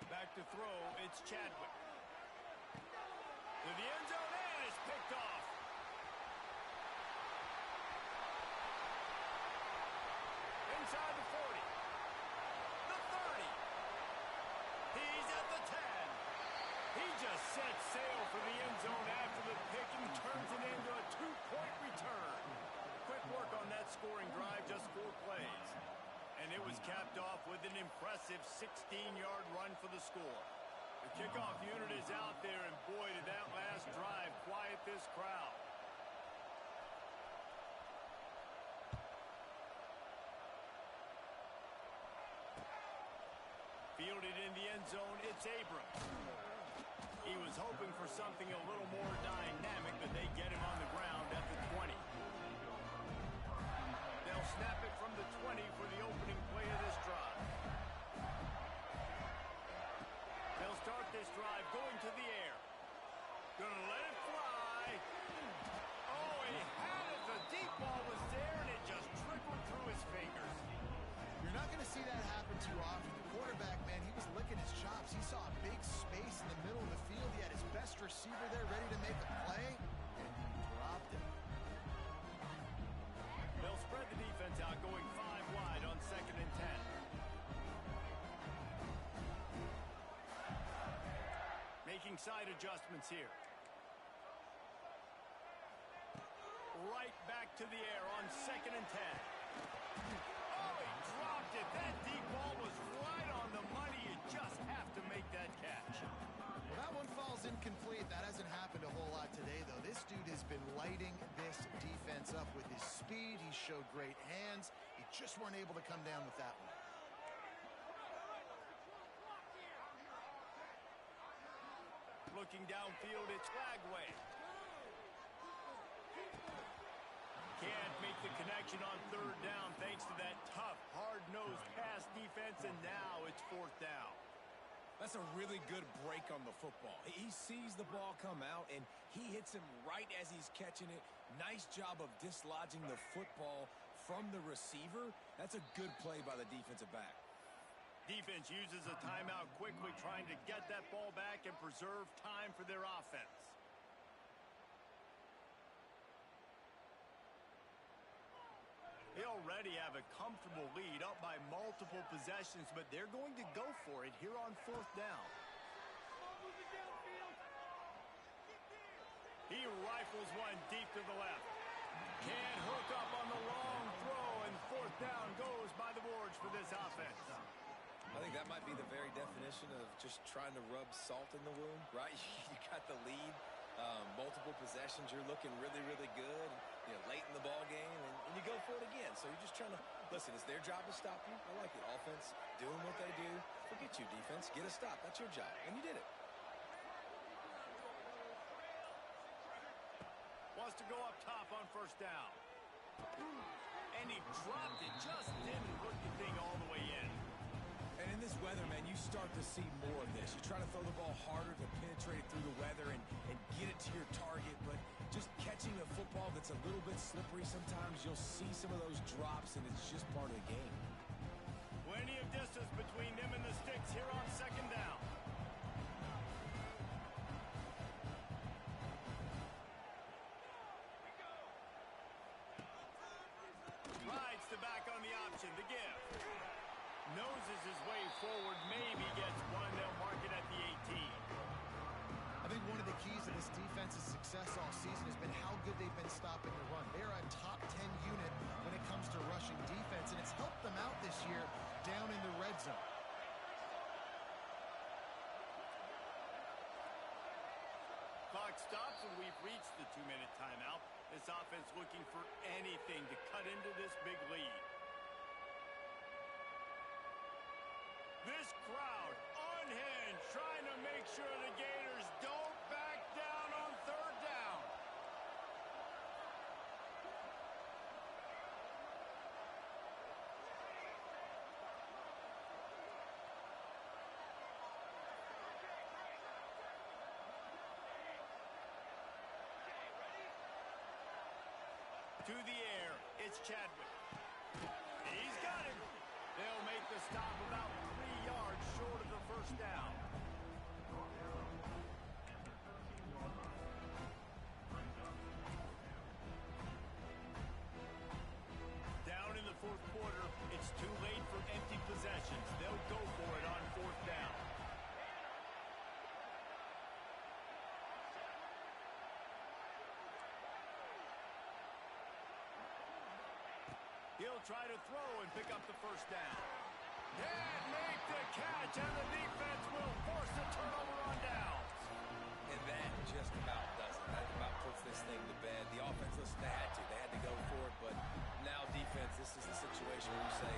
Back to throw, it's Chadwick. To the end zone, and it's picked off. Inside the 40. The 30. He's at the 10. He just sets sail for the end zone after the pick and turns it into a 2-point return. Quick work on that scoring drive, just 4 plays. And it was capped off with an impressive 16-yard run for the score. The kickoff unit is out there, and boy, did that last drive quiet this crowd. Fielded in the end zone, it's Abrams. He was hoping for something a little more dynamic, but they get him on the ground at the 20. They'll snap it from the 20 for the opening play of this drive. They'll start this drive going to the air. Gonna let it fly. Oh, he had it. The deep ball was there, and it just trickled through his fingers. You're not going to see that happen too often. The quarterback, man, he was licking his chops. He saw a big space in the middle of the field. He had his best receiver there ready to make a play, and he dropped it. They'll spread the defense out, going 5 wide on 2nd and 10. Making side adjustments here. Right back to the air on 2nd and 10. Oh, he dropped it. That deep ball was right on the money. You just have to make that catch. Well, that one falls incomplete. That hasn't happened a whole lot today, though. This dude has been lighting this defense up with his speed. He showed great hands. He just weren't able to come down with that one. Looking downfield, it's Lagway. Can't make the connection on 3rd down thanks to that tough, hard-nosed pass defense, and now it's 4th down. That's a really good break on the football. He sees the ball come out, and he hits him right as he's catching it. Nice job of dislodging the football from the receiver. That's a good play by the defensive back. Defense uses a timeout quickly, trying to get that ball back and preserve time for their offense. They already have a comfortable lead, up by multiple possessions, but they're going to go for it here on 4th down. He rifles one deep to the left. Can't hook up on the long throw, and 4th down goes by the boards for this offense. I think that might be the very definition of just trying to rub salt in the wound, right? You got the lead, multiple possessions, you're looking really, really good, late in the ball game, and you go for it again. So you're just trying to, listen, it's their job to stop you. I like it. Offense, doing what they do. Forget you, defense. Get a stop. That's your job, and you did it. Wants to go up top on 1st down. And he dropped it, just didn't hook the thing all the way in. And in this weather, man, you start to see more of this. You try to throw the ball harder to penetrate through the weather and get it to your target, but just catching a football that's a little bit slippery sometimes, you'll see some of those drops, and it's just part of the game. Plenty of distance between them and the sticks here on 2nd down. Rides the back on the option, the give. Noses his way forward, maybe gets one. They'll mark it at the 18. I think one of the keys to this defense's success all season has been how good they've been stopping the run. They're a top 10 unit when it comes to rushing defense, and it's helped them out this year down in the red zone. Clock stops, and we've reached the 2-minute timeout. This offense looking for anything to cut into this big lead. This crowd unhinged, trying to make sure the Gators don't back down on 3rd down. To the air, it's Chadwick. He's got it. They'll make the stop about 3 yards short of the first down. Down in the fourth quarter, it's too late for empty possessions. They'll go for it on fourth down. He'll try to throw and pick up the first down. Can't make the catch, and the defense will force a turnover on downs. And that just about does it. That about puts this thing to bed. The offense, listen, they had to. They had to go for it, but now defense, this is the situation where you say,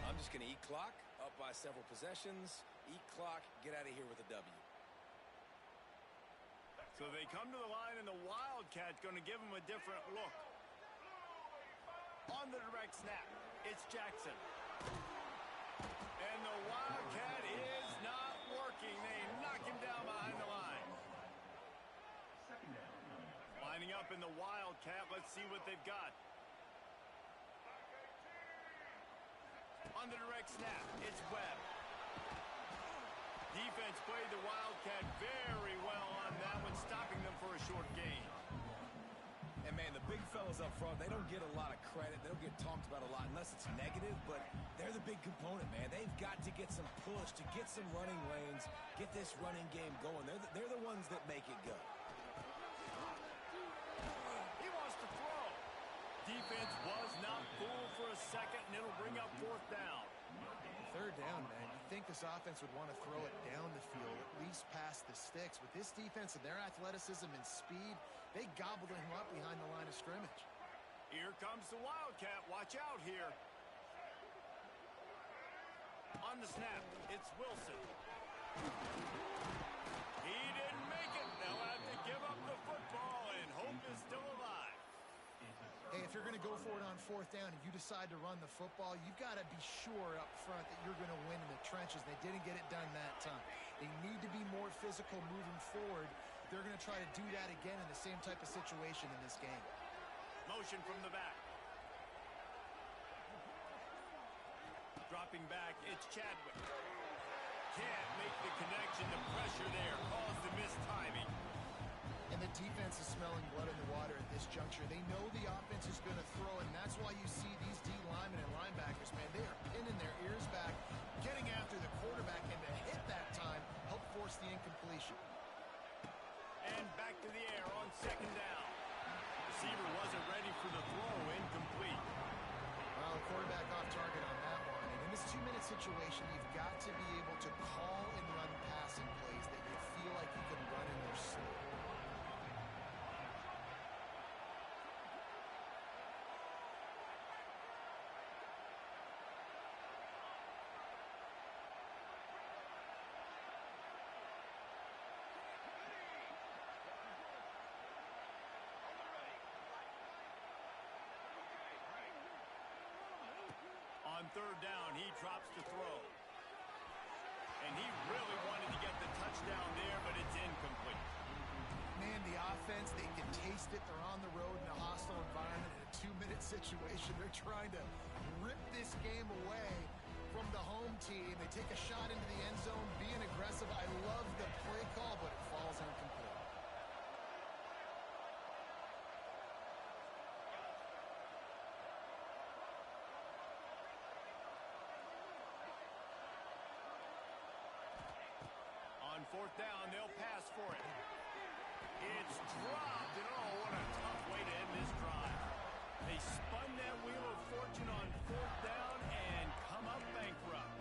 I'm just going to eat clock, up by several possessions, eat clock, get out of here with a W. So they come to the line, and the Wildcat's going to give them a different look. On the direct snap, it's Jackson. And the Wildcat is not working. They knock him down behind the line. Lining up in the Wildcat, let's see what they've got. On the direct snap, it's Webb. Defense played the Wildcat very well on that one, stopping them for a short gain. And, man, the big fellas up front, they don't get a lot of credit. They don't get talked about a lot unless it's negative, but they're the big component, man. They've got to get some push, to get some running lanes, get this running game going. They're the ones that make it go. He wants to throw. Defense was not fooled for a second, and it'll bring up fourth down. Third down, man. You think this offense would want to throw it down the field, at least past the sticks. With this defense and their athleticism and speed, they gobbled him up behind the line of scrimmage. Here comes the Wildcat. Watch out here. On the snap, it's Wilson. He didn't make it. They'll have to give up the football, and hope is still alive. Hey, if you're going to go for it on fourth down and you decide to run the football, you've got to be sure up front that you're going to win in the trenches. They didn't get it done that time. They need to be more physical moving forward. They're going to try to do that again in the same type of situation in this game. Motion from the back. Dropping back, it's Chadwick. Can't make the connection. The pressure there caused the missed timing. And the defense is smelling blood in the water at this juncture. They know the offense is going to throw, and that's why you see these D linemen and linebackers, man, they are pinning their ears back, getting after the quarterback, and to hit that time, help force the incompletion. And back to the air on second down. Receiver wasn't ready for the throw, incomplete. Well, the quarterback off target on that one. And in this 2-minute situation, you've got to be able to call and run passing plays that you feel like you can run in their sleep. On third down, he drops to throw. And he really wanted to get the touchdown there, but it's incomplete. Man, the offense, they can taste it. They're on the road in a hostile environment in a 2-minute situation. They're trying to rip this game away from the home team. They take a shot into the end zone, being aggressive. I love the play call, but it falls incomplete. On fourth down, they'll pass for it. It's dropped, and oh, what a tough way to end this drive. They spun that wheel of fortune on fourth down and come up bankrupt.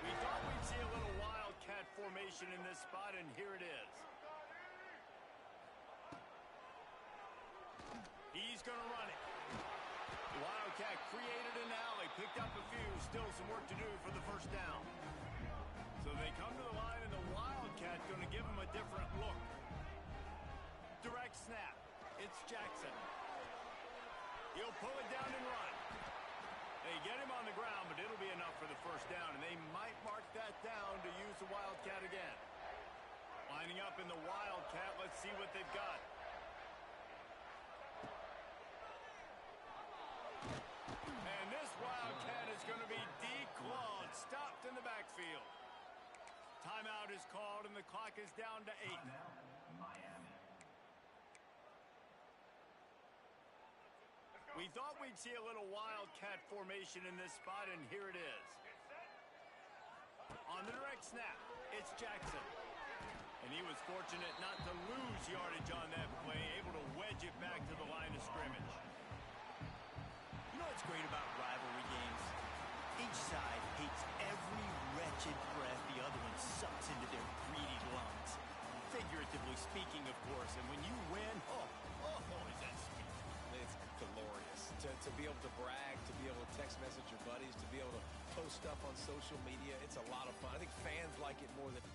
We thought we'd see a little Wildcat formation in this spot, and here it is. He's going to run it. The Wildcat created an alley, picked up a few, still some work to do for the first down. So they come to the line, and the Wildcat going to give them a different look. Direct snap. It's Jackson. He'll pull it down and run. They get him on the ground, but it'll be enough for the first down, and they might mark that down to use the Wildcat again. Lining up in the Wildcat, let's see what they've got. And this Wildcat is going to be declawed, stopped in the backfield. Timeout is called, and the clock is down to 8. We thought we'd see a little Wildcat formation in this spot, and here it is. On the direct snap, it's Jackson. And he was fortunate not to lose yardage on that play, able to wedge it back to the line of scrimmage. You know what's great about rivalry games? Each side hates every wretched breath the other one sucks into their greedy lungs. Figuratively speaking, of course. And when you win, is that sweet. It's glorious. To be able to brag, to be able to text message your buddies, to be able to post stuff on social media, it's a lot of fun. I think fans like it more than